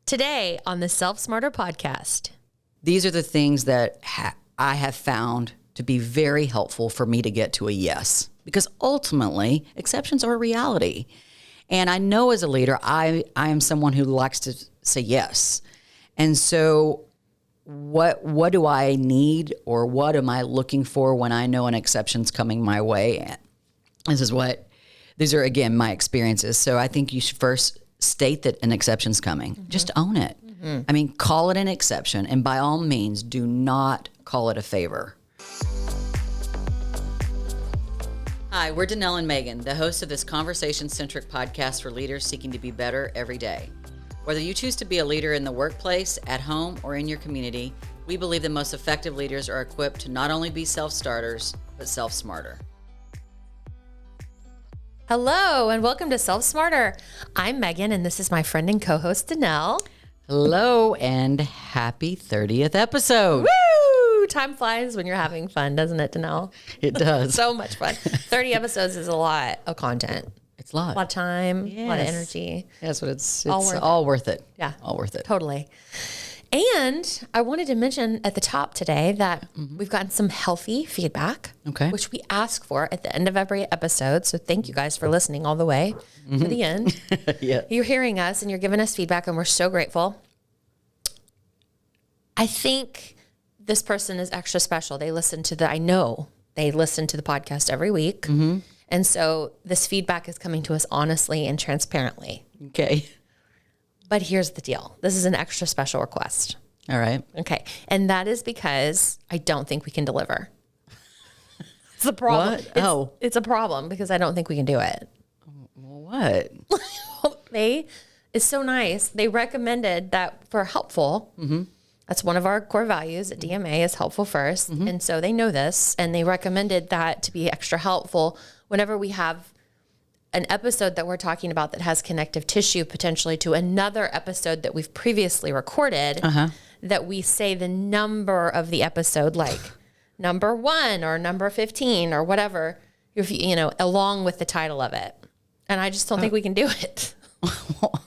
Today on the Self Smarter podcast. These are the things that I have found to be very helpful for me to get to a yes, because ultimately exceptions are a reality. And I know as a leader, I am someone who likes to say yes. And so what do I need, or what am I looking for when I know an exception's coming my way? These are, again, my experiences. So I think you should first state that an exception's coming. Mm-hmm. Just own it. Mm-hmm. I mean, call it an exception. And by all means, do not call it a favor. Hi, we're Danelle and Megan, the hosts of this conversation-centric podcast for leaders seeking to be better every day. Whether you choose to be a leader in the workplace, at home, or in your community, we believe the most effective leaders are equipped to not only be self-starters, but self-smarter. Hello, and welcome to Self Smarter. I'm Megan, and this is my friend and co-host, Danelle. Hello, and happy 30th episode. Woo! Time flies when you're having fun, doesn't it, Danelle? It does. So much fun. 30 episodes is a lot of content. It's a lot. A lot of time, yes. a lot of energy. Yes, but it's all worth it. Yeah. All worth it. Totally. And I wanted to mention at the top today that we've gotten some healthy feedback, which we ask for at the end of every episode. So thank you guys for listening all the way to the end. Yeah. You're hearing us and you're giving us feedback, and we're so grateful. I think this person is extra special. I know they listen to the podcast every week. Mm-hmm. And so this feedback is coming to us honestly and transparently. Okay. But here's the deal. This is an extra special request. All right. Okay. And that is because I don't think we can deliver. It's a problem. What? It's a problem because I don't think we can do it. What? It's so nice. They recommended that for helpful. Mm-hmm. That's one of our core values at DMA is helpful first. Mm-hmm. And so they know this, and they recommended that to be extra helpful whenever we have an episode that we're talking about that has connective tissue potentially to another episode that we've previously recorded, that we say the number of the episode, like number 1 or number 15 or whatever, along with the title of it. And I just don't think we can do it. Well,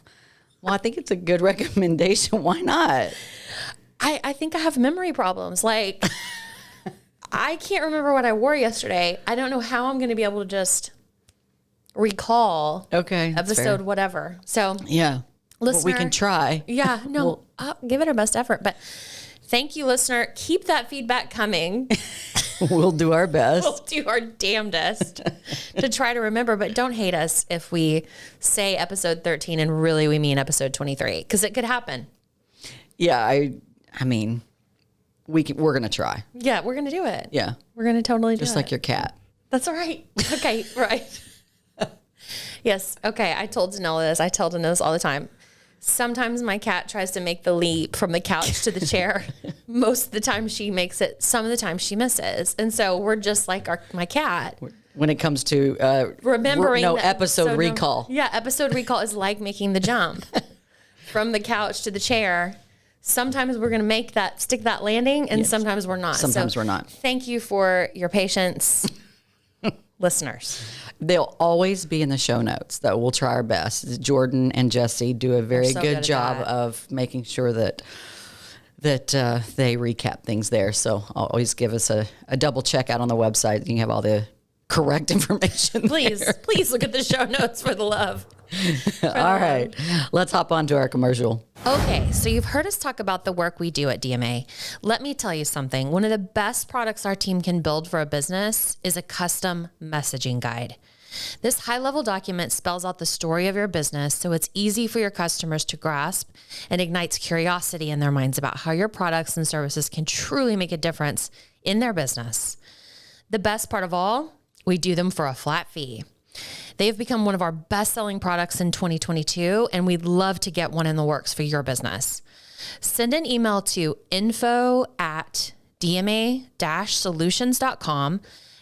I think it's a good recommendation. Why not? I think I have memory problems. Like, I can't remember what I wore yesterday. I don't know how I'm going to be able to just recall episode whatever. So yeah, listener, we can try. Yeah, no, I'll give it our best effort. But thank you, listener. Keep that feedback coming. We'll do our best. We'll do our damnedest to try to remember. But don't hate us if we say episode 13 and really we mean episode 23, because it could happen. Yeah, I mean, we're going to try. Yeah, we're going to do it. Yeah. We're going to totally do it. Just like your cat. That's all right. Okay, right. Yes. Okay. I told Danelle this. I tell Danelle this all the time. Sometimes my cat tries to make the leap from the couch to the chair. Most of the time she makes it. Some of the time she misses. And so we're just like my cat. When it comes to remembering episode recall. Episode recall is like making the jump from the couch to the chair. Sometimes we're going to stick that landing, and sometimes we're not. Sometimes we're not. Thank you for your patience, listeners. They'll always be in the show notes, though. We'll try our best. Jordan and Jesse do a very good job of making sure that they recap things there. So always give us a double check out on the website. You can have all the correct information. Please look at the show notes for the love. All right. Let's hop on to our commercial. Okay, so you've heard us talk about the work we do at DMA. Let me tell you something. One of the best products our team can build for a business is a custom messaging guide. This high-level document spells out the story of your business so it's easy for your customers to grasp and ignites curiosity in their minds about how your products and services can truly make a difference in their business. The best part of all, we do them for a flat fee. They've become one of our best-selling products in 2022, and we'd love to get one in the works for your business. Send an email to info@dma-solutions.com,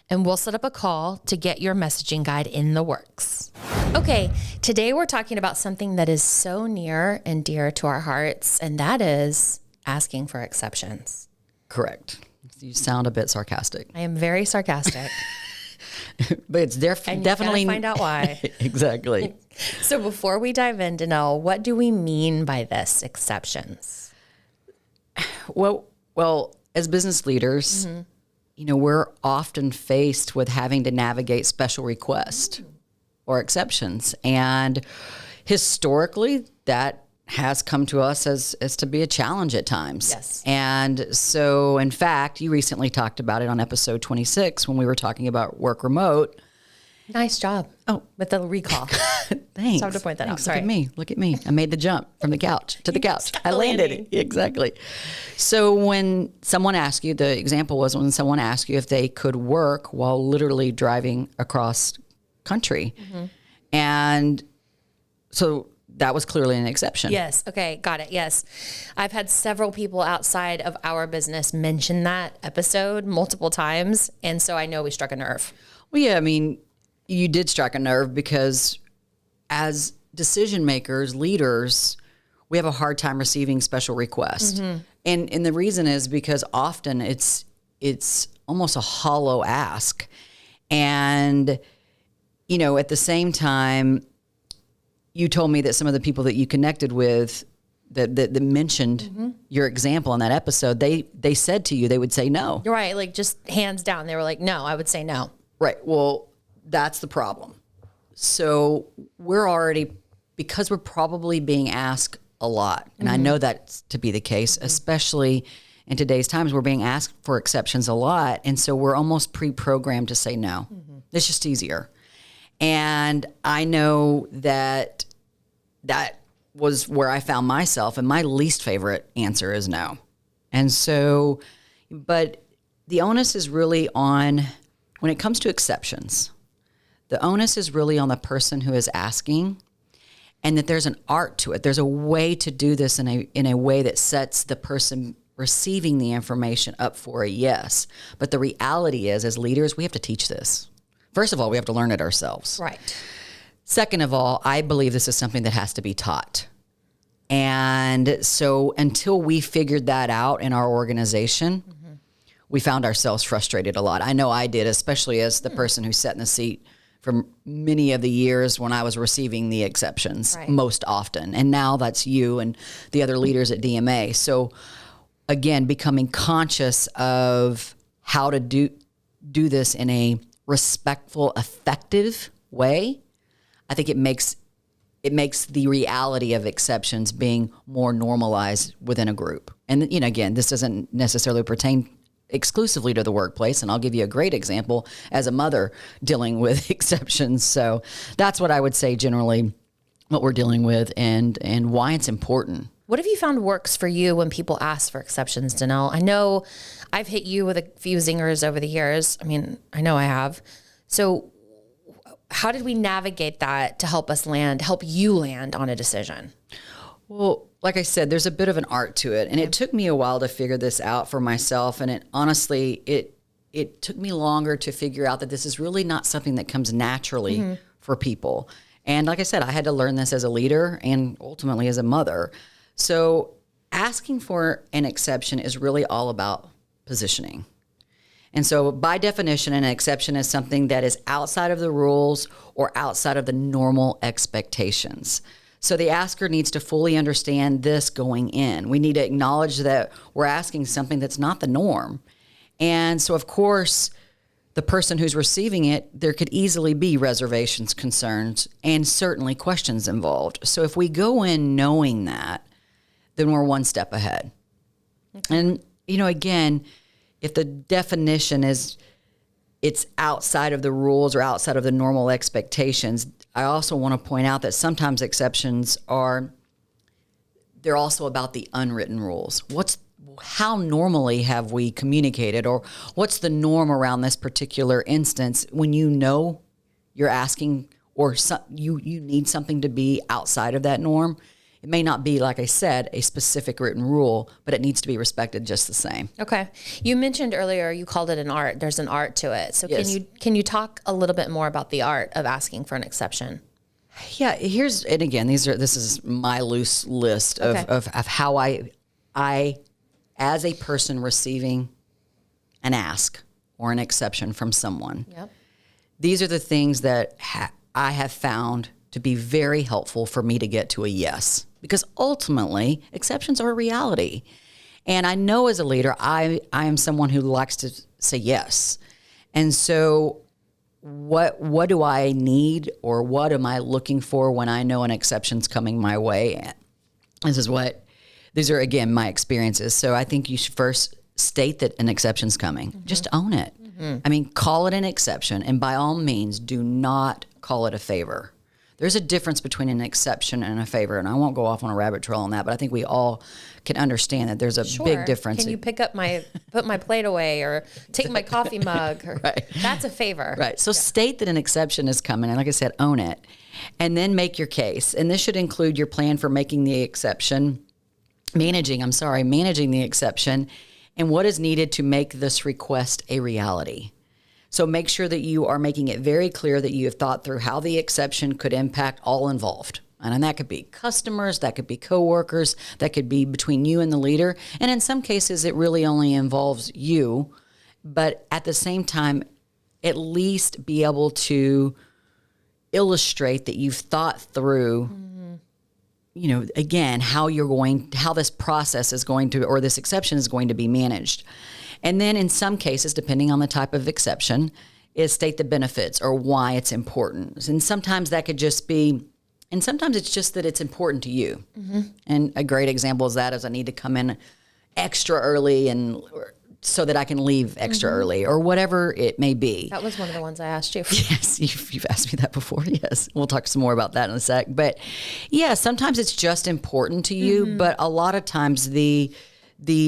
and we'll set up a call to get your messaging guide in the works. Okay, today we're talking about something that is so near and dear to our hearts, and that is asking for exceptions. Correct. You sound a bit sarcastic. I am very sarcastic. but it's definitely find out why. Exactly. So before we dive in, Danelle, what do we mean by this, exceptions? Well, as business leaders, we're often faced with having to navigate special requests or exceptions. And historically, that has come to us as to be a challenge at times. Yes. And so, in fact, you recently talked about it on episode 26 when we were talking about work remote. Nice job. Oh, with the recall. Thanks. Just have to point that out. Sorry. Look at me. I made the jump from the couch to the couch. I landed it. Exactly. So when someone asked you, the example was when someone asked you if they could work while literally driving across country. And so that was clearly an exception. Yes. Okay. Got it. Yes. I've had several people outside of our business mention that episode multiple times. And so I know we struck a nerve. Well, yeah, I mean, you did strike a nerve because as decision makers, leaders, we have a hard time receiving special requests. And the reason is because often it's almost a hollow ask. And, at the same time, you told me that some of the people that you connected with that mentioned your example in that episode, they said to you, they would say no. You're right. Like just hands down. They were like, no, I would say no. Right. Well, that's the problem. So we're already, because we're probably being asked a lot, and I know that's to be the case, especially in today's times, we're being asked for exceptions a lot. And so we're almost pre-programmed to say no. It's just easier. And I know that was where I found myself, and my least favorite answer is no. And so, but the onus is really on, when it comes to exceptions, the onus is really on the person who is asking, and that there's an art to it. There's a way to do this in a way that sets the person receiving the information up for a yes. But the reality is, as leaders, we have to teach this. First of all, we have to learn it ourselves. Right. Second of all, I believe this is something that has to be taught. And so until we figured that out in our organization, we found ourselves frustrated a lot. I know I did, especially as the person who sat in the seat for many of the years when I was receiving the exceptions most often. And now that's you and the other leaders at DMA. So again, becoming conscious of how to do this in a respectful, effective way, I think it makes the reality of exceptions being more normalized within a group. And again, this doesn't necessarily pertain exclusively to the workplace. And I'll give you a great example as a mother dealing with exceptions. So that's what I would say generally what we're dealing with and why it's important. What have you found works for you when people ask for exceptions, Danelle? I know I've hit you with a few zingers over the years. I mean, I know I have. So how did we navigate that to help you land on a decision? Well, like I said, there's a bit of an art to it. And it took me a while to figure this out for myself. And it took me longer to figure out that this is really not something that comes naturally for people. And like I said, I had to learn this as a leader and ultimately as a mother. So asking for an exception is really all about positioning. And so by definition, an exception is something that is outside of the rules or outside of the normal expectations. So the asker needs to fully understand this going in. We need to acknowledge that we're asking something that's not the norm. And so, of course, the person who's receiving it, there could easily be reservations, concerns, and certainly questions involved. So if we go in knowing that, then we're one step ahead. Okay. And, again, if the definition is it's outside of the rules or outside of the normal expectations, I also want to point out that sometimes exceptions they're also about the unwritten rules. How normally have we communicated, or what's the norm around this particular instance when you're asking or you need something to be outside of that norm? It may not be, like I said, a specific written rule, but it needs to be respected just the same. Okay. You mentioned earlier, you called it an art. There's an art to it. So yes. Can you talk a little bit more about the art of asking for an exception? Yeah, and again, this is my loose list of how I, as a person receiving an ask or an exception from someone, these are the things that I have found to be very helpful for me to get to a yes, because ultimately exceptions are a reality. And I know as a leader, I am someone who likes to say yes. And so what do I need, or what am I looking for when I know an exception's coming my way? These are, again, my experiences. So I think you should first state that an exception's coming. Mm-hmm. Just own it. Mm-hmm. I mean, call it an exception. And by all means, do not call it a favor. There's a difference between an exception and a favor. And I won't go off on a rabbit trail on that, but I think we all can understand that there's a big difference. Can you put my plate away, or take my coffee mug? Or, right. That's a favor. Right. So state that an exception is coming. And like I said, own it. And then make your case. And this should include your plan for managing the exception, and what is needed to make this request a reality. So make sure that you are making it very clear that you have thought through how the exception could impact all involved. And that could be customers, that could be coworkers, that could be between you and the leader. And in some cases, it really only involves you. But at the same time, at least be able to illustrate that you've thought through, again, how this process is going to, or this exception is going to be managed. And then in some cases, depending on the type of exception, is state the benefits or why it's important. And sometimes that could just be, and sometimes it's just that it's important to you. Mm-hmm. And a great example is I need to come in extra early so that I can leave extra early, or whatever it may be. That was one of the ones I asked you. Yes, you've asked me that before. Yes, we'll talk some more about that in a sec. But yeah, sometimes it's just important to you, but a lot of times the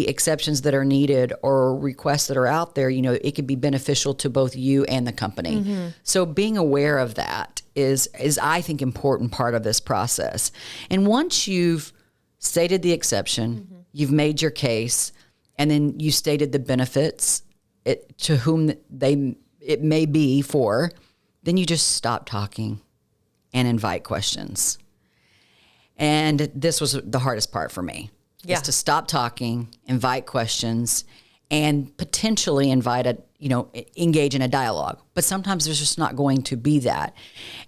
exceptions that are needed or requests that are out there, it could be beneficial to both you and the company. Mm-hmm. So being aware of that is I think important part of this process. And once you've stated the exception, you've made your case, and then you stated the benefits to whom it may be for, then you just stop talking and invite questions. And this was the hardest part for me. Yeah. Is to stop talking, invite questions, and potentially engage in a dialogue. But sometimes there's just not going to be that.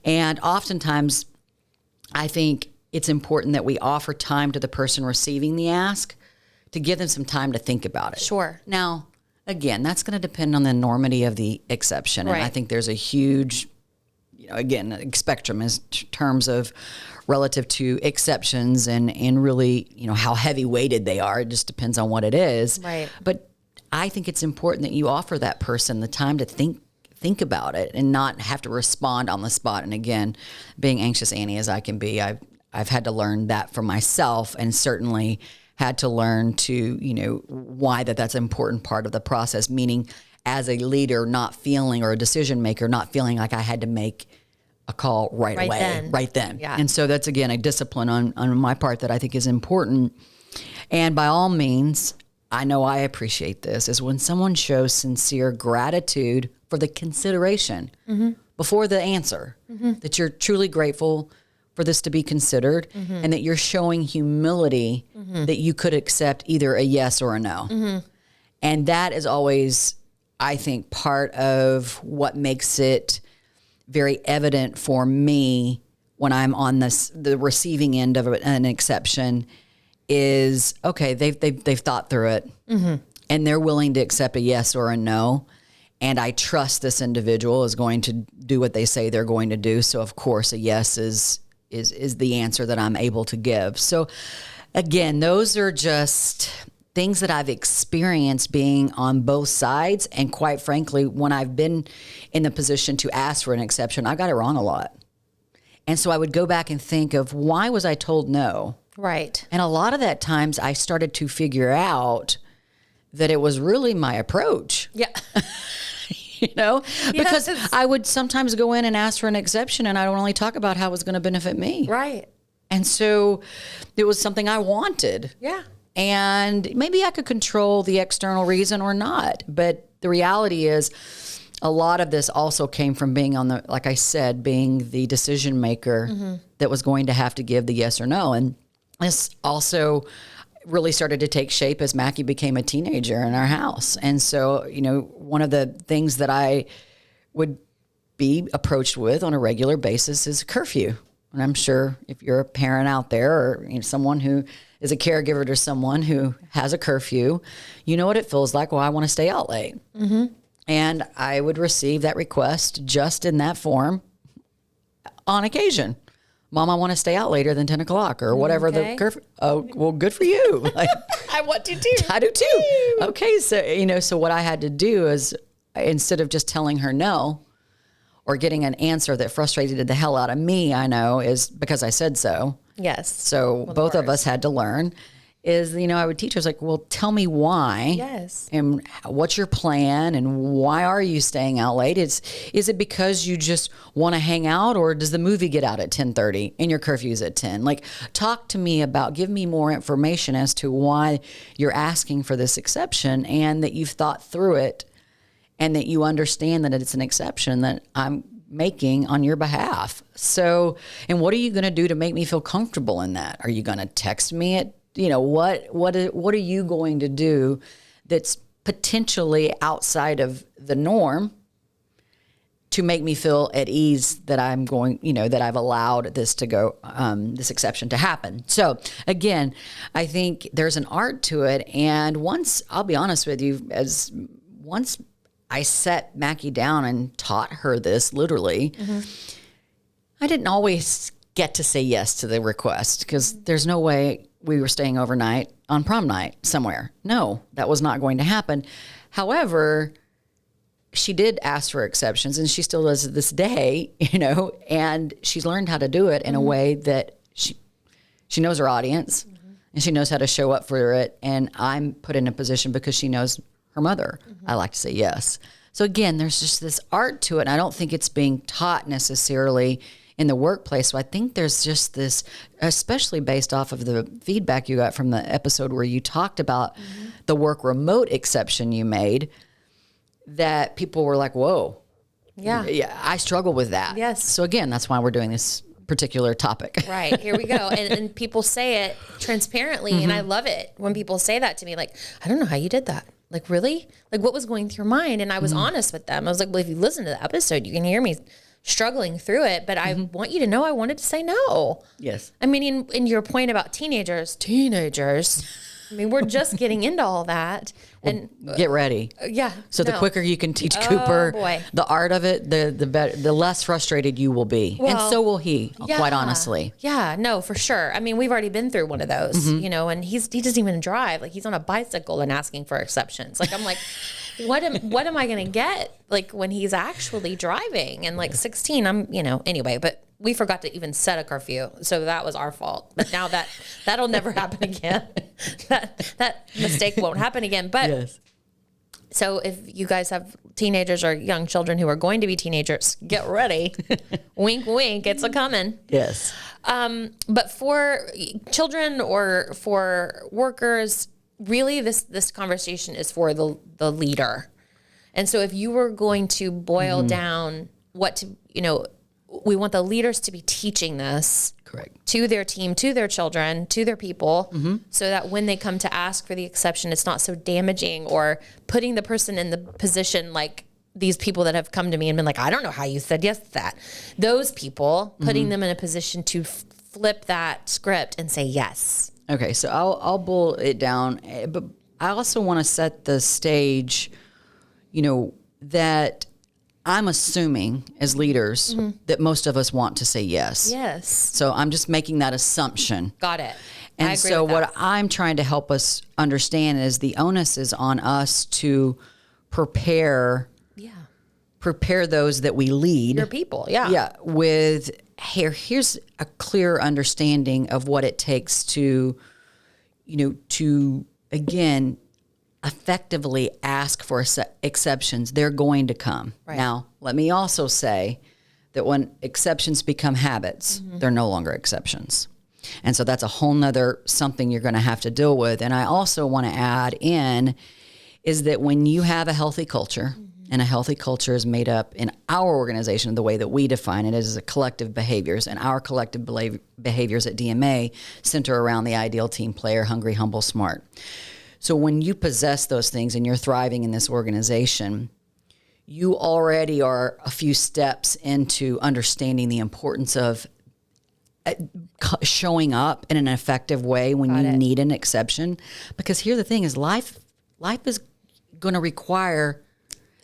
And oftentimes, I think it's important that we offer time to the person receiving the ask to give them some time to think about it. Sure. Now, again, that's going to depend on the enormity of the exception. Right. And I think there's a huge, spectrum in terms of relative to exceptions and really, how heavy weighted they are. It just depends on what it is. Right. But I think it's important that you offer that person the time to think about it and not have to respond on the spot. And again, being anxious Annie as I can be, I've had to learn that for myself, and certainly had to learn to, why that's an important part of the process, meaning as a leader not feeling, or a decision maker not feeling like I had to make a call right away, right then. Yeah. And so that's, again, a discipline on my part that I think is important. And by all means, I know I appreciate this, is when someone shows sincere gratitude for the consideration before the answer, that you're truly grateful for this to be considered, and that you're showing humility that you could accept either a yes or a no. And that is always, I think, part of what makes it very evident for me when I'm on the receiving end of an exception is, okay, they've thought through it, and they're willing to accept a yes or a no. And I trust this individual is going to do what they say they're going to do. So of course a yes is the answer that I'm able to give. So again, those are just things that I've experienced being on both sides. And quite frankly, when I've been in the position to ask for an exception, I got it wrong a lot. And so I would go back and think of, why was I told no? Right. And a lot of that times I started to figure out that it was really my approach. Yeah. Because I would sometimes go in and ask for an exception, and I would only talk about how it was going to benefit me. Right. And so it was something I wanted. Yeah. And maybe I could control the external reason or not. But the reality is, a lot of this also came from being like I said, being the decision maker that was going to have to give the yes or no. And this also really started to take shape as Mackie became a teenager in our house. And so, one of the things that I would be approached with on a regular basis is curfew. And I'm sure if you're a parent out there or someone who is a caregiver to someone who has a curfew, you know what it feels like. Well, I want to stay out late. Mm-hmm. And I would receive that request just in that form on occasion. Mom, I want to stay out later than 10 o'clock or whatever the curfew. Oh, well, good for you. Like, I want to too. I do too. Okay. So, so what I had to do is instead of just telling her no or getting an answer that frustrated the hell out of me, I know is because I said so. Yes. So both of us had to learn is, I would teach her, like, well, tell me why. Yes. And what's your plan and why are you staying out late? Is it because you just want to hang out or does the movie get out at 10:30 and your curfew's at 10? Like, talk to me give me more information as to why you're asking for this exception and that you've thought through it and that you understand that it's an exception that I'm making on your behalf. So, and what are you going to do to make me feel comfortable in that? Are you going to text me at, what are you going to do that's potentially outside of the norm to make me feel at ease that I'm going, that I've allowed this to go, this exception to happen. So again, I think there's an art to it. And I'll be honest with you, once I set Mackie down and taught her this literally, I didn't always get to say yes to the request because there's no way we were staying overnight on prom night somewhere. No, that was not going to happen. However, she did ask for exceptions and she still does to this day, and she's learned how to do it in a way that she knows her audience and she knows how to show up for it. And I'm put in a position because she knows her mother. I like to say yes. So again, there's just this art to it. And I don't think it's being taught necessarily in the workplace. So I think there's just this, especially based off of the feedback you got from the episode where you talked about the work remote exception you made, that people were like, whoa. Yeah, I struggle with that. Yes. So again, that's why we're doing this particular topic. Right. Here we go. And people say it transparently. And I love it when people say that to me, like, I don't know how you did that. Like, really? Like, what was going through your mind? And I was honest with them. I was like, well, if you listen to the episode, you can hear me struggling through it, but I want you to know I wanted to say no. Yes. I mean, in your point about teenagers, I mean, we're just getting into all that. And get ready. Yeah. So the quicker you can teach Cooper the art of it, the better, the less frustrated you will be. Well, and so will he, quite honestly. Yeah, no, for sure. I mean, we've already been through one of those, and he doesn't even drive. Like, he's on a bicycle and asking for exceptions. Like, I'm like, what am I going to get? Like, when he's actually driving and like 16, anyway, but we forgot to even set a curfew. So that was our fault. But now that'll never happen again. that mistake won't happen again. But yes. So if you guys have teenagers or young children who are going to be teenagers, get ready. Wink, wink. It's a coming. Yes. But for children or for workers, really this conversation is for the leader. And so if you were going to boil down we want the leaders to be teaching this correct to their team, to their children, to their people, so that when they come to ask for the exception, it's not so damaging or putting the person in the position like these people that have come to me and been like, I don't know how you said yes to that. Those people, putting them in a position to flip that script and say yes. Okay, so I'll boil it down, but I also want to set the stage, that I'm assuming as leaders that most of us want to say yes. Yes. So I'm just making that assumption. Got it. And I agree so with that. what I'm trying to help us understand is the onus is on us to prepare those that we lead. Your people, yeah. Yeah, with here's a clear understanding of what it takes to, again, effectively ask for exceptions. They're going to come. Right. Now, let me also say that when exceptions become habits, they're no longer exceptions. And so that's a whole nother something you're going to have to deal with. And I also want to add in is that when you have a healthy culture, and a healthy culture is made up in our organization, the way that we define it is a collective behaviors, and our collective behaviors at DMA center around the ideal team player, hungry, humble, smart. So when you possess those things and you're thriving in this organization, you already are a few steps into understanding the importance of showing up in an effective way when you need an exception. Because here the thing is, life is going to require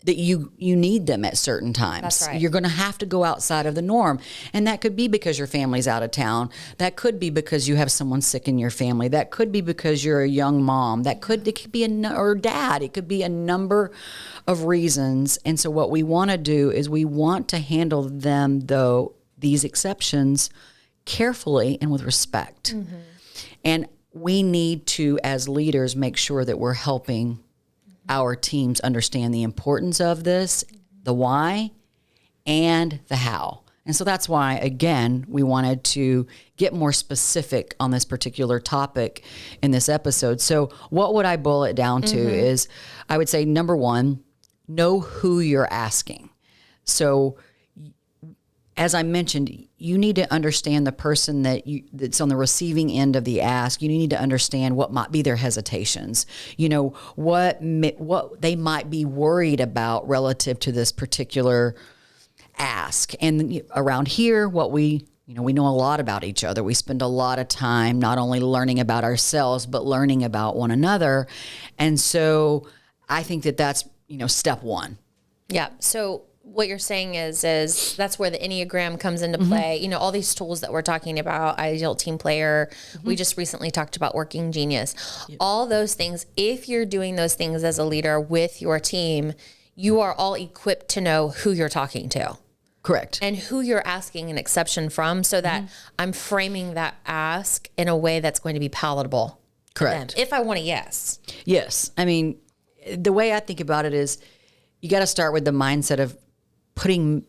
that you need them at certain times. That's right. You're going to have to go outside of the norm. And that could be because your family's out of town. That could be because you have someone sick in your family. That could be because you're a young mom. It could be or dad. It could be a number of reasons. And so what we want to do is we want to handle them, though, these exceptions, carefully and with respect. Mm-hmm. And we need to, as leaders, make sure that we're helping our teams understand the importance of this, the why, and the how. And so that's why, again, we wanted to get more specific on this particular topic in this episode. So what would I boil it down to is, I would say, number one, know who you're asking. So as I mentioned, you need to understand the person that's on the receiving end of the ask. You need to understand what might be their hesitations. You know, what they might be worried about relative to this particular ask. And around here, we know a lot about each other. We spend a lot of time not only learning about ourselves, but learning about one another. And so I think that's, step one. Yeah. So what you're saying is that's where the Enneagram comes into play. All these tools that we're talking about, ideal team player. We just recently talked about working genius. Yep. All those things, if you're doing those things as a leader with your team, you are all equipped to know who you're talking to. Correct. And who you're asking an exception from, so that I'm framing that ask in a way that's going to be palatable. Correct. To them, if I want a yes. Yes. I mean, the way I think about it is, you got to start with the mindset of putting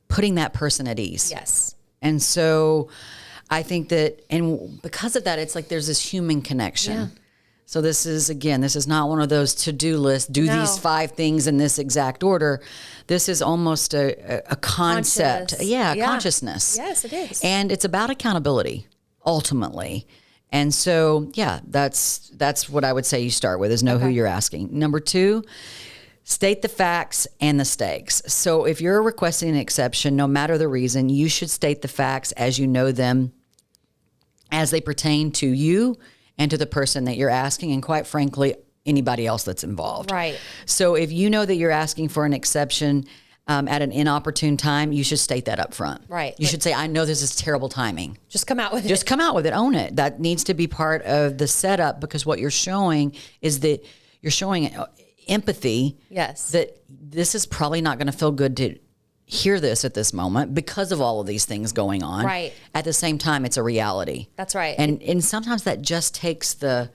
that person at ease. Yes. And so I think that, and because of that, it's like there's this human connection. Yeah. So this is not one of those to-do lists, these 5 things in this exact order. This is almost a concept. Consciousness. Yes, it is. And it's about accountability, ultimately. And so, that's what I would say you start with, is know who you're asking. Number 2, state the facts and the stakes. So if you're requesting an exception, no matter the reason, you should state the facts as you know them, as they pertain to you and to the person that you're asking, and quite frankly, anybody else that's involved. Right. So if you know that you're asking for an exception at an inopportune time, you should state that up front. Right. You should say, I know this is terrible timing. Just come out with it. Just come out with it. Own it. That needs to be part of the setup, because what you're showing is that you're showing empathy. Yes. That this is probably not going to feel good to hear this at this moment because of all of these things going on. Right. At the same time, it's a reality. That's right. And sometimes that just takes the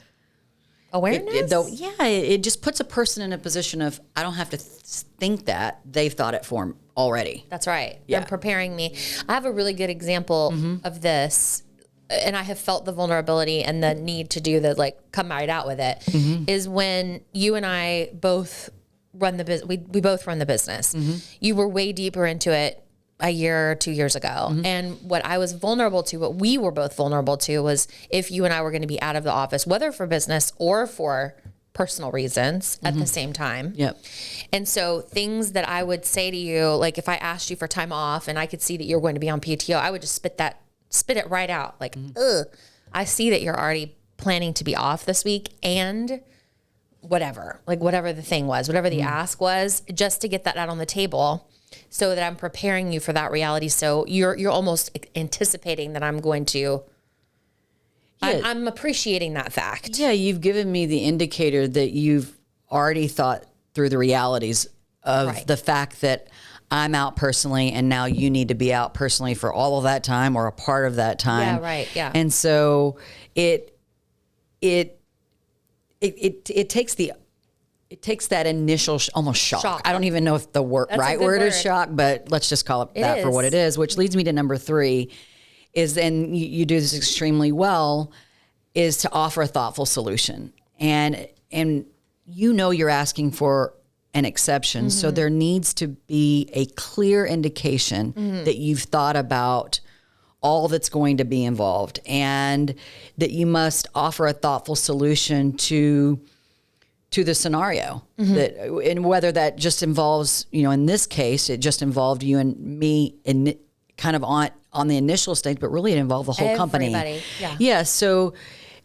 awareness. It just puts a person in a position of, I don't have to think that, they've thought it for already. That's right. Yeah. They're preparing me. I have a really good example of this, and I have felt the vulnerability and the need to do the come right out with it, is when you and I both run the business. We both run the business. You were way deeper into it a year or 2 years ago. And what I was vulnerable to, what we were both vulnerable to, was if you and I were going to be out of the office, whether for business or for personal reasons at the same time. Yep. And so things that I would say to you, like if I asked you for time off and I could see that you're going to be on PTO, I would just spit it right out. Ugh, I see that you're already planning to be off this week, and whatever the thing was, whatever the ask was, just to get that out on the table, so that I'm preparing you for that reality. So you're almost anticipating that I'm going to, I'm appreciating that fact. Yeah. You've given me the indicator that you've already thought through the realities of the fact that I'm out personally, and now you need to be out personally for all of that time or a part of that time. Yeah. Right. Yeah. And so it takes that initial almost shock. I don't even know if the right word is shock, but let's just call it that for what it is, which leads me to number 3 is, and you do this extremely well, is to offer a thoughtful solution. And you're asking for an exception. So there needs to be a clear indication that you've thought about all that's going to be involved, and that you must offer a thoughtful solution to to the scenario that, and whether that just involves, in this case, it just involved you and me in kind of on the initial stage, but really it involved the whole company. Yeah. Yeah. So,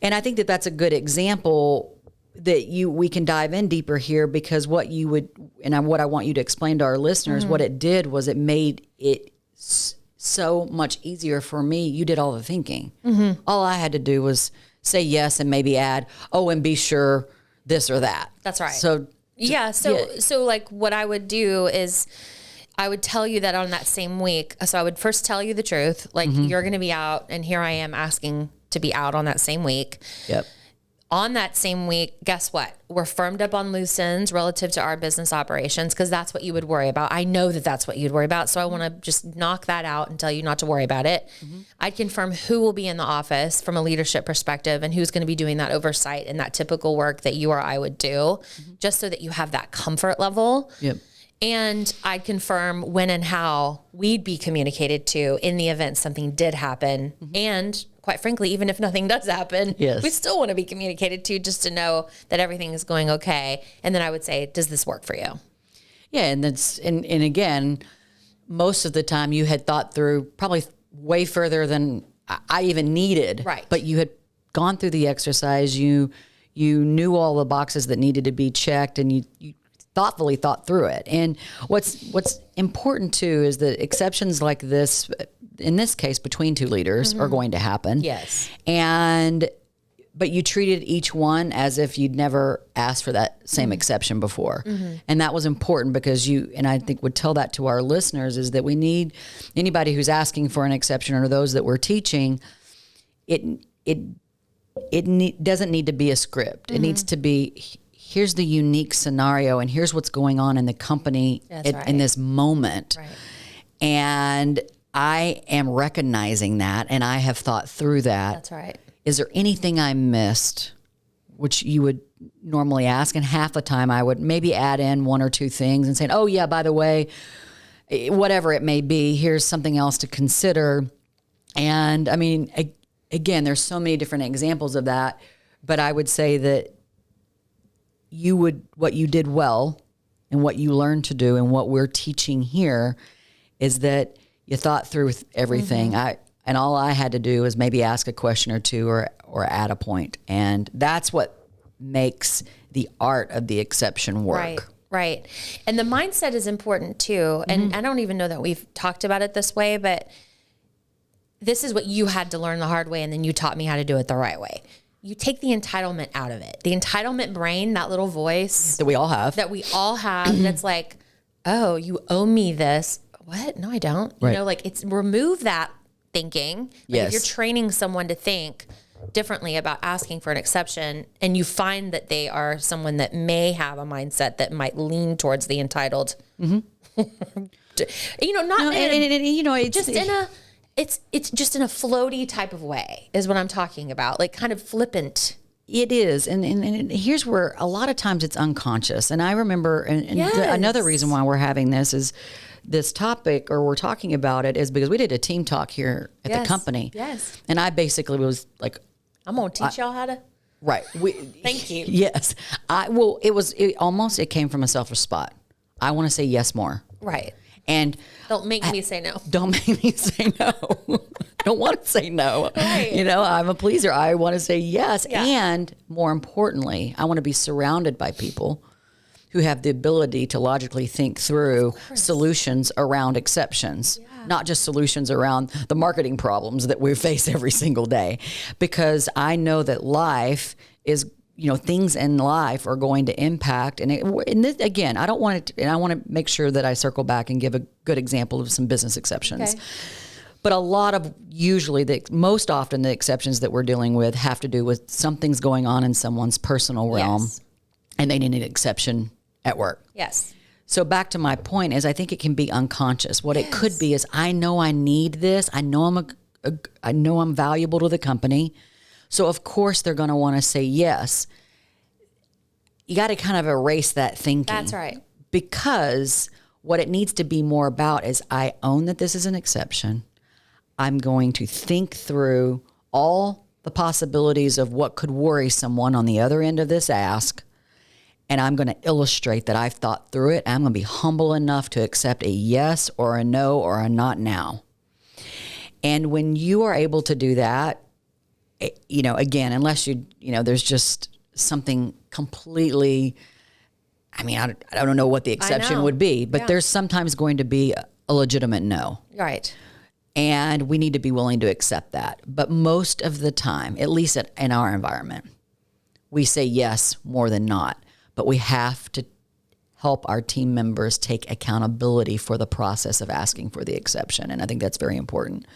and I think that that's a good example that we can dive in deeper here, because what I want you to explain to our listeners, what it did was it made it so much easier for me. You did all the thinking. All I had to do was say yes and maybe add, and be sure this or that. That's right. So So like what I would do is I would tell you that on that same week. So I would first tell you the truth, like you're going to be out, and here I am asking to be out on that same week. Yep. On that same week, guess what? We're firmed up on loose ends relative to our business operations, because that's what you would worry about. I know that that's what you'd worry about. So I want to just knock that out and tell you not to worry about it. I'd confirm who will be in the office from a leadership perspective and who's going to be doing that oversight and that typical work that you or I would do, just so that you have that comfort level. Yep. And I'd confirm when and how we'd be communicated to in the event something did happen. And quite frankly, even if nothing does happen, we still want to be communicated to, just to know that everything is going okay. And then I would say, does this work for you? Yeah. And and again, most of the time you had thought through probably way further than I even needed. Right. But you had gone through the exercise. You knew all the boxes that needed to be checked, and you thoughtfully thought through it. And what's important too is that exceptions like this, in this case, between two leaders, are going to happen. Yes. But you treated each one as if you'd never asked for that same exception before. And that was important, because and I think would tell that to our listeners, is that we need anybody who's asking for an exception, or those that we're teaching, it doesn't need to be a script. It needs to be, here's the unique scenario, and here's what's going on in the company in this moment. Right. And I am recognizing that, and I have thought through that. That's right. Is there anything I missed, which you would normally ask? And half the time I would maybe add in one or two things and say, oh yeah, by the way, whatever it may be, here's something else to consider. And I mean, again, there's so many different examples of that, but I would say that what you did well, and what you learned to do, and what we're teaching here, is that you thought through everything. And all I had to do was maybe ask a question or two, or add a point. And that's what makes the art of the exception work. Right. And the mindset is important too. And I don't even know that we've talked about it this way, but this is what you had to learn the hard way, and then you taught me how to do it the right way. You take the entitlement out of it. The entitlement brain, that little voice that we all have, that's like, oh, you owe me this. What? No, I don't. Right. You know, like, it's remove that thinking. Like, if you're training someone to think differently about asking for an exception, and you find that they are someone that may have a mindset that might lean towards the entitled, it's just in a floaty type of way is what I'm talking about. Like, kind of flippant. It is. And here's where a lot of times it's unconscious. And I remember, another reason why we're having this topic, or we're talking about it, is because we did a team talk here at the company. Yes. And I basically was like, I'm going to teach y'all how to. Right. Thank you. Yes. It came from a selfish spot. I want to say yes more. Right. And don't make me say no. Don't make me say no. Don't want to say no. Right. I'm a pleaser. I want to say yes. Yeah. And more importantly, I want to be surrounded by people who have the ability to logically think through solutions around exceptions, not just solutions around the marketing problems that we face every single day. Because I know that life is, things in life are going to impact. And this, again, I don't want it, and I want to make sure that I circle back and give a good example of some business exceptions. Okay. But most often the exceptions that we're dealing with have to do with something's going on in someone's personal realm, and they need an exception at work. Yes. So back to my point is, I think it can be unconscious. What it could be is, I know I need this. I know I'm valuable to the company. So of course they're going to want to say yes. You got to kind of erase that thinking. That's right. Because what it needs to be more about is, I own that this is an exception. I'm going to think through all the possibilities of what could worry someone on the other end of this ask. and I'm going to illustrate that I've thought through it. I'm going to be humble enough to accept a yes or a no or a not now. And when you are able to do that, again, unless there's just something completely, I don't know what the exception would be, but there's sometimes going to be a legitimate no. Right. And we need to be willing to accept that. But most of the time, at least in our environment, we say yes more than not. But we have to help our team members take accountability for the process of asking for the exception. And I think that's very important.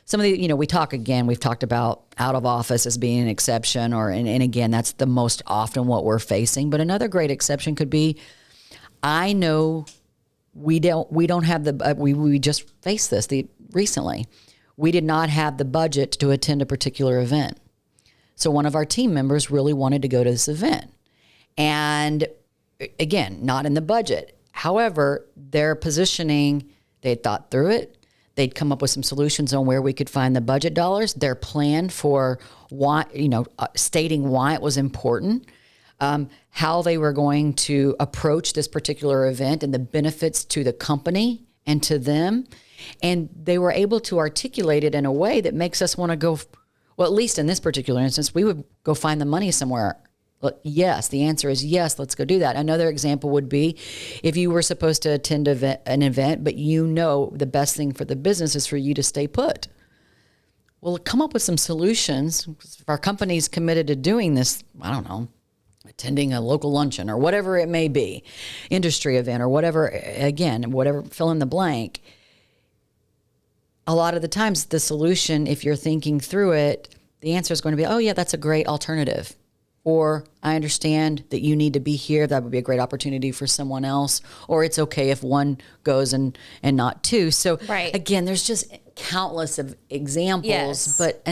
Some of the, we've talked about out of office as being an exception, and again, that's the most often what we're facing. But another great exception could be, I know we don't have we just faced this recently. We did not have the budget to attend a particular event. So one of our team members really wanted to go to this event. And again, not in the budget. However, their positioning, they had thought through it. They'd come up with some solutions on where we could find the budget dollars. Their plan for why, stating why it was important, how they were going to approach this particular event and the benefits to the company and to them. And they were able to articulate it in a way that makes us want to go, well, at least in this particular instance, we would go find the money somewhere. Yes, the answer is yes, let's go do that. Another example would be if you were supposed to attend an event, but the best thing for the business is for you to stay put. Well, come up with some solutions. If our company's committed to doing this, I don't know, attending a local luncheon or whatever it may be, industry event or whatever, fill in the blank. A lot of the times the solution, if you're thinking through it, the answer is going to be, oh yeah, that's a great alternative. Or I understand that you need to be here. That would be a great opportunity for someone else. Or it's okay if one goes and not two. So Again, there's just countless of examples, but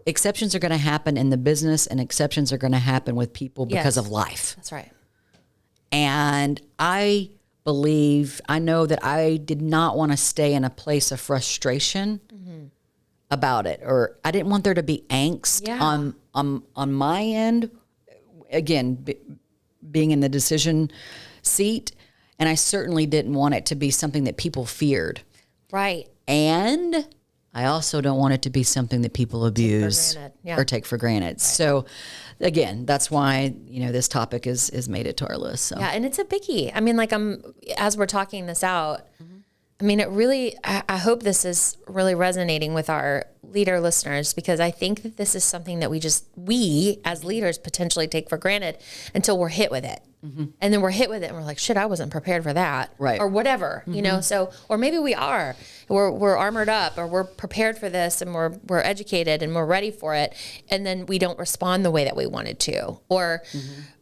exceptions are going to happen in the business, and exceptions are going to happen with people because of life. That's right. And I know that I did not want to stay in a place of frustration about it, or I didn't want there to be angst on my end, again, being in the decision seat. And I certainly didn't want it to be something that people feared. Right. And I also don't want it to be something that people abuse or take for granted. Right. So again, that's why, this topic is made it to our list. So. Yeah. And it's a biggie. As we're talking this out, it really, I hope this is really resonating with our leader listeners, because I think that this is something that we as leaders potentially take for granted until we're hit with it. Mm-hmm. And then we're hit with it and we're like, shit, I wasn't prepared for that. Right. Or whatever, so, or maybe we are, we're armored up, or we're prepared for this, and we're educated and we're ready for it. And then we don't respond the way that we wanted to, or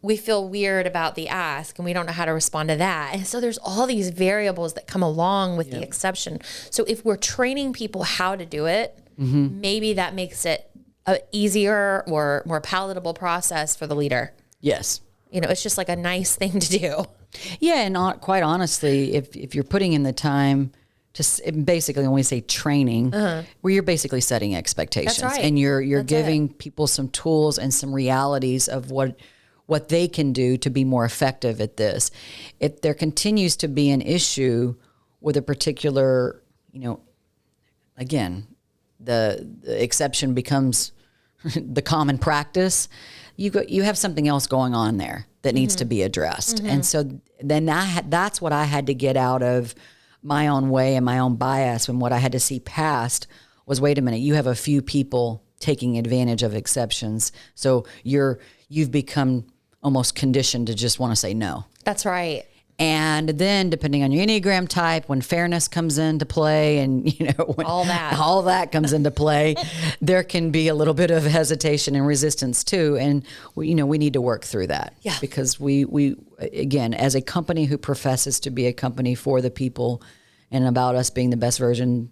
we feel weird about the ask and we don't know how to respond to that. And so there's all these variables that come along with the exception. So if we're training people how to do it, maybe that makes it an easier or more palatable process for the leader. Yes. It's just like a nice thing to do. Yeah, and quite honestly, if you're putting in the time to basically, when we say training, where you're basically setting expectations. That's right. And you're giving people some tools and some realities of what they can do to be more effective at this. If there continues to be an issue with a particular, again, the exception becomes the common practice. You have something else going on there that needs to be addressed. And so then that's what I had to get out of my own way and my own bias, and what I had to see past was, wait a minute, you have a few people taking advantage of exceptions. So you've become almost conditioned to just want to say no. That's right. And then depending on your Enneagram type, when fairness comes into play and, when all that comes into play, there can be a little bit of hesitation and resistance too. And we need to work through that. Yeah. Because we, again, as a company who professes to be a company for the people and about us being the best version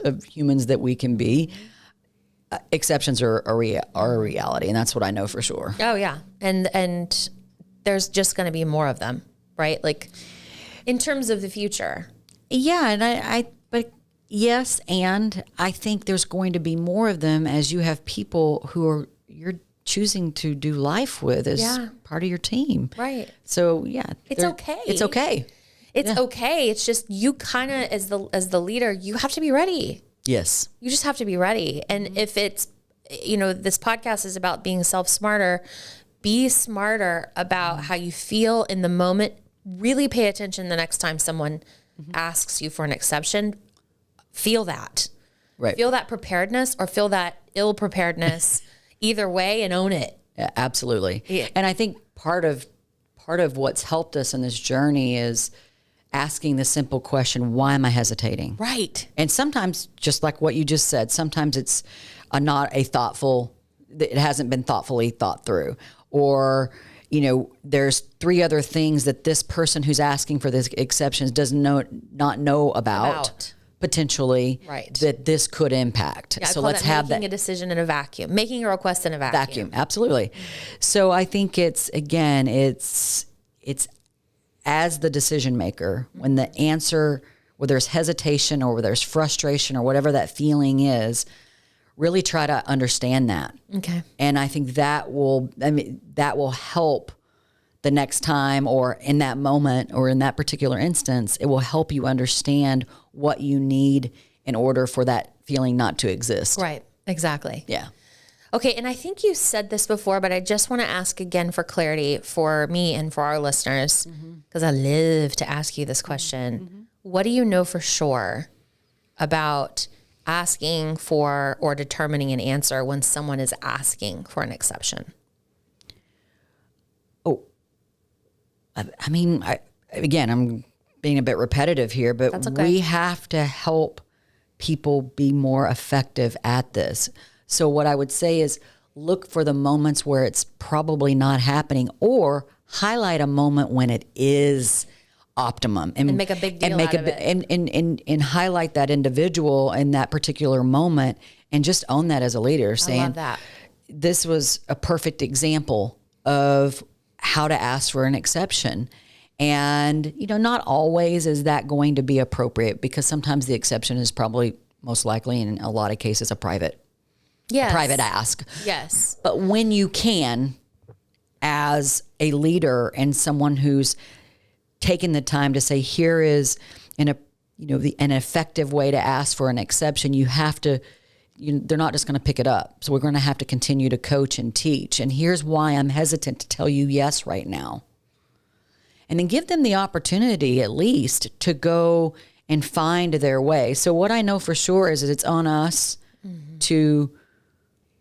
of humans that we can be, exceptions are a reality. And that's what I know for sure. Oh yeah. And there's just going to be more of them. Right? Like in terms of the future. Yeah. And but yes. And I think there's going to be more of them as you have people who are, choosing to do life with as part of your team. Right. So it's okay. It's okay. It's okay. It's just you kind of, as the leader, you have to be ready. Yes. You just have to be ready. And if it's, this podcast is about being self-smarter, be smarter about how you feel in the moment. Really pay attention the next time someone asks you for an exception. Feel that. Right. Feel that preparedness or feel that ill preparedness. Either way, and own it. Yeah, absolutely. Yeah. And I think part of what's helped us in this journey is asking the simple question, why am I hesitating? Right. And sometimes, just like what you just said, sometimes it's it hasn't been thoughtfully thought through. Or, there's 3 other things that this person who's asking for this exceptions does not know about. Potentially, right, that this could impact. So let's have making a decision in a vacuum, making a request in a vacuum. Absolutely. So I think it's as the decision maker, when the answer, where there's hesitation or where there's frustration or whatever that feeling is, really try to understand that. Okay. And I think that will help the next time, or in that moment, or in that particular instance, it will help you understand what you need in order for that feeling not to exist. Right. Exactly. Yeah. Okay. And I think you said this before, but I just want to ask again for clarity for me and for our listeners, because I love to ask you this question. What do you know for sure about asking for or determining an answer when someone is asking for an exception? I'm being a bit repetitive here, but That's okay. We have to help people be more effective at this. So what I would say is look for the moments where it's probably not happening, or highlight a moment when it is optimum and make a big deal out of it. And highlight that individual in that particular moment, and just own that as a leader, saying, I love that. This was a perfect example of how to ask for an exception. And, not always is that going to be appropriate, because sometimes the exception is probably most likely, in a lot of cases, a private ask. Yes. But when you can, as a leader and someone who's taken the time to say, here is an effective way to ask for an exception, they're not just going to pick it up. So we're going to have to continue to coach and teach. And here's why I'm hesitant to tell you yes right now. And then give them the opportunity, at least, to go and find their way. So what I know for sure is that it's on us to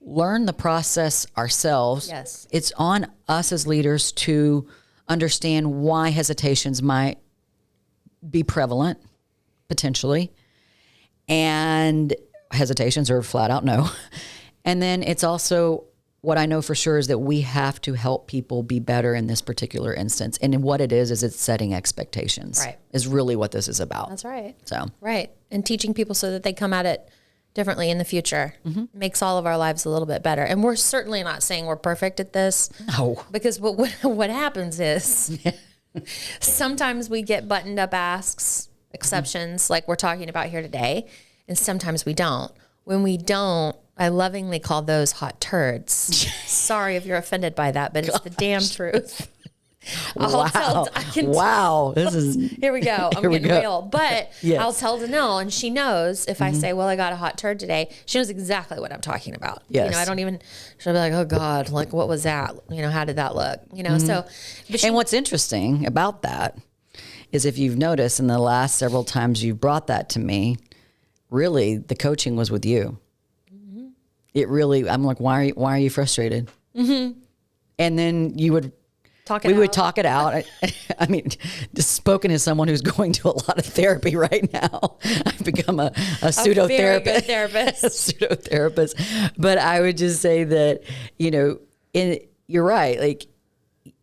learn the process ourselves. Yes. It's on us as leaders to understand why hesitations might be prevalent, potentially, and hesitations are flat out no. And then it's also, what I know for sure is that we have to help people be better in this particular instance. And what it is it's setting expectations. Right. Is really what this is about. That's right. So. Right. And teaching people so that they come at it differently in the future makes all of our lives a little bit better. And we're certainly not saying we're perfect at this. No. Because what happens is sometimes we get buttoned up asks, exceptions, like we're talking about here today, and sometimes we don't. When we don't, I lovingly call those hot turds. Sorry if you're offended by that, but it's the damn truth. Wow. This is. Here we go. I'm getting real. But Yes. I'll tell Danelle, and she knows if I say, well, I got a hot turd today, she knows exactly what I'm talking about. Yes. I don't even, she'll be like, oh God, like what was that? How did that look? So. And what's interesting about that is, if you've noticed in the last several times you've brought that to me, really the coaching was with you. It really, I'm like, why are you frustrated? And then you would, we would talk it out. I mean, just spoken as someone who's going to a lot of therapy right now. I've become a pseudo therapist. A pseudo therapist. But I would just say that, you're right. Like,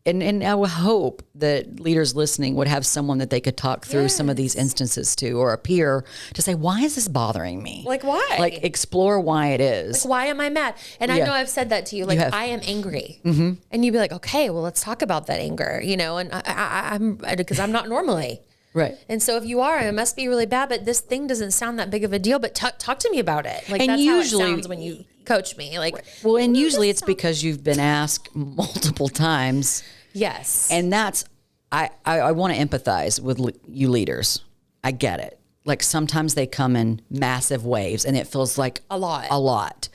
and I would hope that leaders listening would have someone that they could talk through some of these instances to, or a peer, to say, why is this bothering me? Like, why? Like, explore why it is. Like, why am I mad? And I know I've said that to you. Like, I am angry. And you'd be like, okay, well, let's talk about that anger, and I'm, because I'm not normally. Right. And so if you are, it must be really bad, but this thing doesn't sound that big of a deal, but talk to me about it. Like, And that's usually, how it sounds when you coach me. Like, well, and usually it's because you've been asked multiple times. yes. And that's, I want to empathize with you leaders. I get it. Like sometimes they come in massive waves and it feels like A lot. A lot.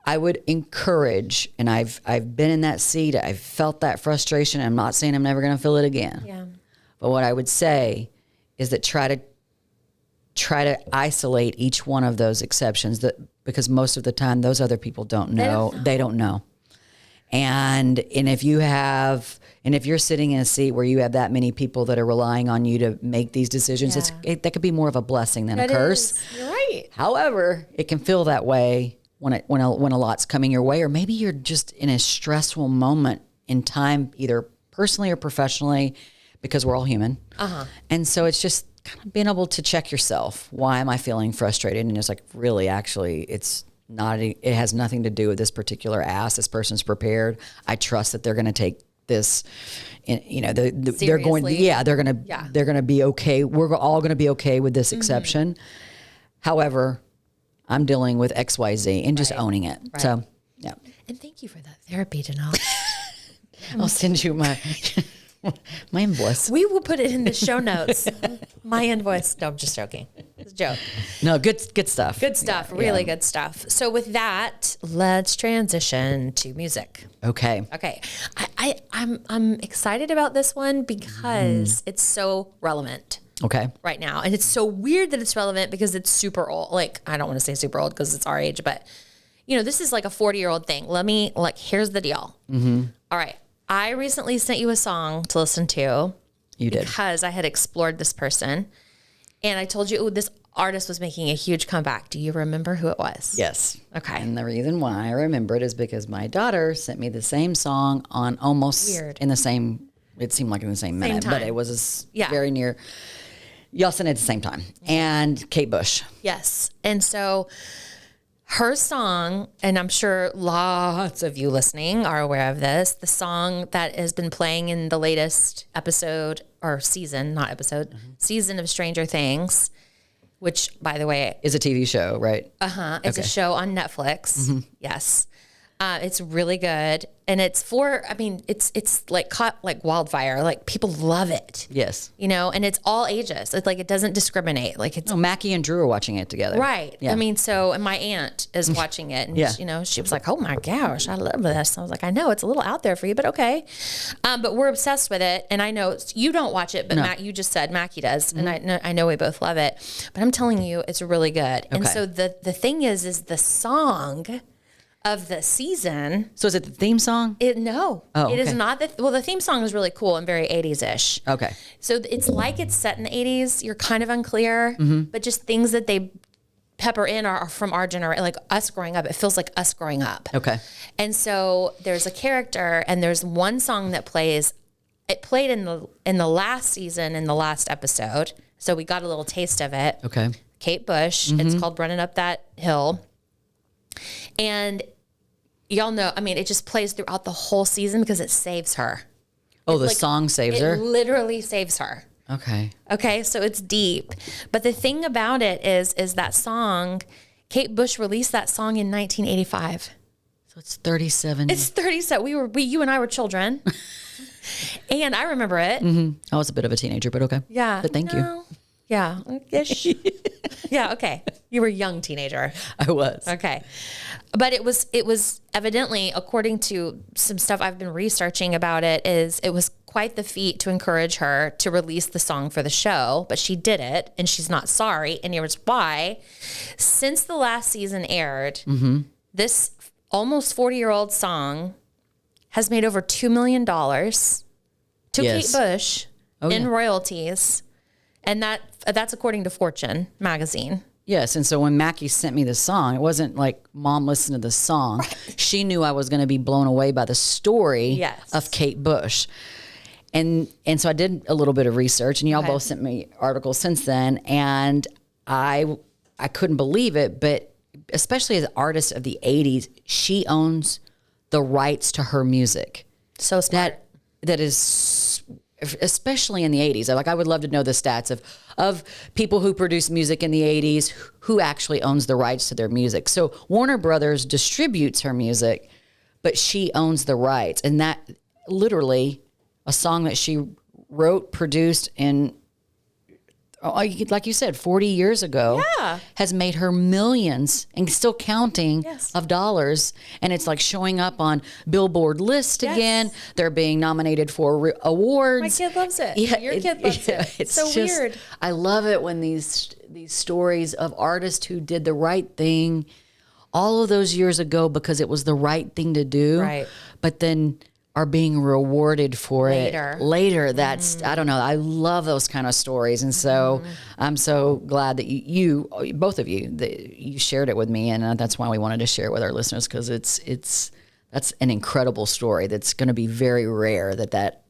I would encourage, and I've been in that seat. I've felt that frustration. I'm not saying I'm never going to feel it again. Yeah. But what I would say is that try to isolate each one of those exceptions, because most of the time those other people don't know. They don't know. And if you're sitting in a seat where you have that many people that are relying on you to make these decisions, that could be more of a blessing than a curse. You're right. However, it can feel that way when a lot's coming your way, or maybe you're just in a stressful moment in time, either personally or professionally, because we're all human. And so it's just kind of being able to check yourself. Why am I feeling frustrated? And it's like, really, actually, it's not. It has nothing to do with this particular ask. This person's prepared. I trust that they're going to take this. They're going. They're going to be okay. We're all going to be okay with this exception. However, I'm dealing with X, Y, Z, and just owning it. Right. So, yeah. And thank you for that therapy, Janelle. I'll send you my invoice. We will put it in the show notes. My invoice. No, I'm just joking. It's a joke. No, good stuff. Good stuff. Really good stuff. So with that, let's transition to music. Okay. I'm excited about this one because it's so relevant. Okay. Right now. And it's so weird that it's relevant because it's super old. Like, I don't want to say super old because it's our age, but this is like a 40-year-old thing. Here's the deal. All right. I recently sent you a song to listen to. You did. Because I had explored this person. And I told you, this artist was making a huge comeback. Do you remember who it was? Yes. Okay. And the reason why I remember it is because my daughter sent me the same song on almost in the same, it seemed like in the same minute, but it was very near. Y'all sent it at the same time. And Kate Bush. Yes. And so her song, and I'm sure lots of you listening are aware of this, the song that has been playing in the latest episode or season, not episode, season of Stranger Things, which, by the way, is a TV show, right? It's a show on Netflix. Yes. It's really good. And it's it's like caught like wildfire. Like people love it. Yes. And it's all ages. It's like, it doesn't discriminate. Like it's Mackie and Drew are watching it together. right. Yeah. And my aunt is watching it and she was like, oh my gosh, I love this. I was like, I know it's a little out there for you, but okay. But we're obsessed with it. And I know you don't watch it, but Matt, you just said Mackie does. And I know we both love it, but I'm telling you, it's really good. And so the thing is the song of the season. So is it the theme song? No. Oh, it is not. The theme song is really cool and very 80s-ish. Okay. So it's like it's set in the 80s. You're kind of unclear, but just things that they pepper in are from our generation, like us growing up. It feels like us growing up. Okay. And so there's a character, and there's one song that plays. It played in the last season, in the last episode. So we got a little taste of it. Okay. Kate Bush. It's called Running Up That Hill. And y'all know, it just plays throughout the whole season because it saves her. Oh, the song saves her? It literally saves her. Okay, so it's deep. But the thing about it is that song, Kate Bush released that song in 1985. So it's 37. It's 37. You and I were children. And I remember it. I was a bit of a teenager, but okay. Yeah. But thank you. Yeah. Ish. Yeah, okay. You were a young teenager. I was. Okay. But it was evidently, according to some stuff I've been researching about it was quite the feat to encourage her to release the song for the show, but she did it and she's not sorry. And here's why. Since the last season aired, this almost 40-year-old song has made over $2 million to Kate Bush in royalties. And that's according to Fortune magazine. Yes, and so when Mackie sent me the song, it wasn't like Mom listened to the song. Right. She knew I was going to be blown away by the story of Kate Bush. And so I did a little bit of research, and y'all both sent me articles since then, and I couldn't believe it, but especially as an artist of the 80s, she owns the rights to her music. So smart. That is especially in the 80s. Like, I would love to know the stats of people who produce music in the 80s, who actually owns the rights to their music. So Warner Brothers distributes her music, but she owns the rights. And that literally a song that she wrote, produced, and like you said, 40 years ago, has made her millions and still counting of dollars. And it's like showing up on Billboard lists again. They're being nominated for awards. My kid loves it. Yeah, your kid loves it. It's so just weird. I love it when these stories of artists who did the right thing all of those years ago because it was the right thing to do. Right. But then are being rewarded for it later. That's, I don't know. I love those kind of stories. And so I'm so glad that you both of you, that you shared it with me. And that's why we wanted to share it with our listeners, because that's an incredible story. That's going to be very rare that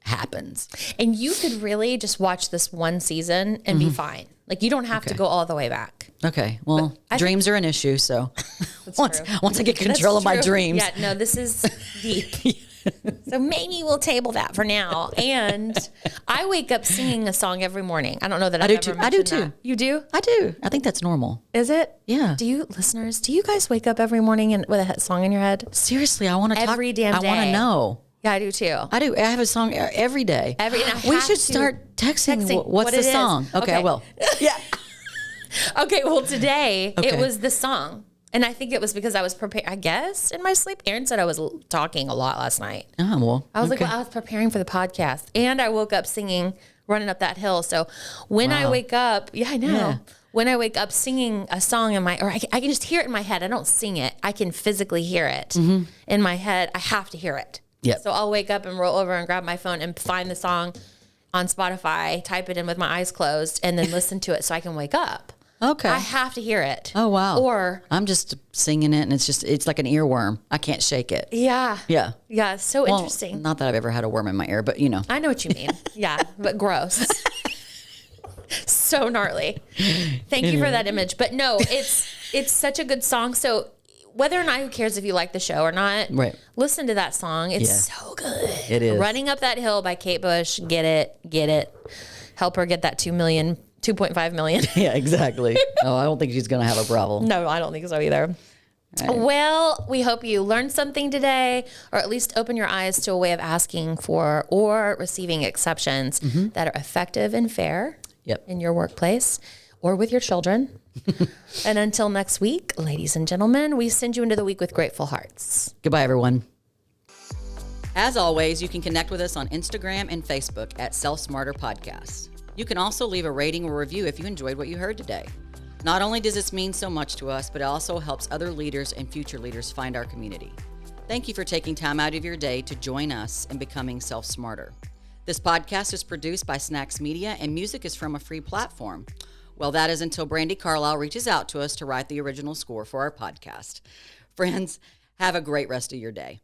happens. And you could really just watch this one season and be fine. Like, you don't have to go all the way back. Okay. Well, dreams are an issue. So once I get control of my dreams. Yeah, no, this is deep. So maybe we'll table that for now. And I wake up singing a song every morning. I don't know that I do too. I do too. That. You do? I do. I think that's normal. Is it? Yeah. Do you, listeners, do you guys wake up every morning with a song in your head? Seriously, I want to talk. Every damn day. I want to know. Yeah, I do too. I do. I have a song every day. We should start texting. What's the song? Okay, I will. Yeah. Okay, well, today it was the song. And I think it was because I was prepared, I guess, in my sleep. Aaron said I was talking a lot last night. Oh, well. I was like, well, I was preparing for the podcast. And I woke up singing Running Up That Hill. So when I wake up, I know. Yeah. When I wake up singing a song I can just hear it in my head. I don't sing it. I can physically hear it in my head. I have to hear it. Yep. So I'll wake up and roll over and grab my phone and find the song on Spotify, type it in with my eyes closed, and then listen to it so I can wake up. Okay. I have to hear it. Oh, wow. Or I'm just singing it, and it's like an earworm. I can't shake it. Yeah. Yeah. Yeah. So interesting. Not that I've ever had a worm in my ear, but you know. I know what you mean. Yeah. But gross. So gnarly. Thank you for that image. But no, it's such a good song. So whether or not, who cares if you like the show or not, listen to that song. It's so good. It is. Running Up That Hill by Kate Bush. Get it. Help her get that 2.5 million. Yeah, exactly. Oh, I don't think she's going to have a problem. No, I don't think so either. Right. Well, we hope you learned something today, or at least open your eyes to a way of asking for or receiving exceptions that are effective and fair in your workplace or with your children. And until next week, ladies and gentlemen, we send you into the week with grateful hearts. Goodbye, everyone. As always, you can connect with us on Instagram and Facebook at Self Smarter Podcasts. You can also leave a rating or review if you enjoyed what you heard today. Not only does this mean so much to us, but it also helps other leaders and future leaders find our community. Thank you for taking time out of your day to join us in becoming self-smarter. This podcast is produced by Snacks Media, and music is from a free platform. Well, that is until Brandy Carlisle reaches out to us to write the original score for our podcast. Friends, have a great rest of your day.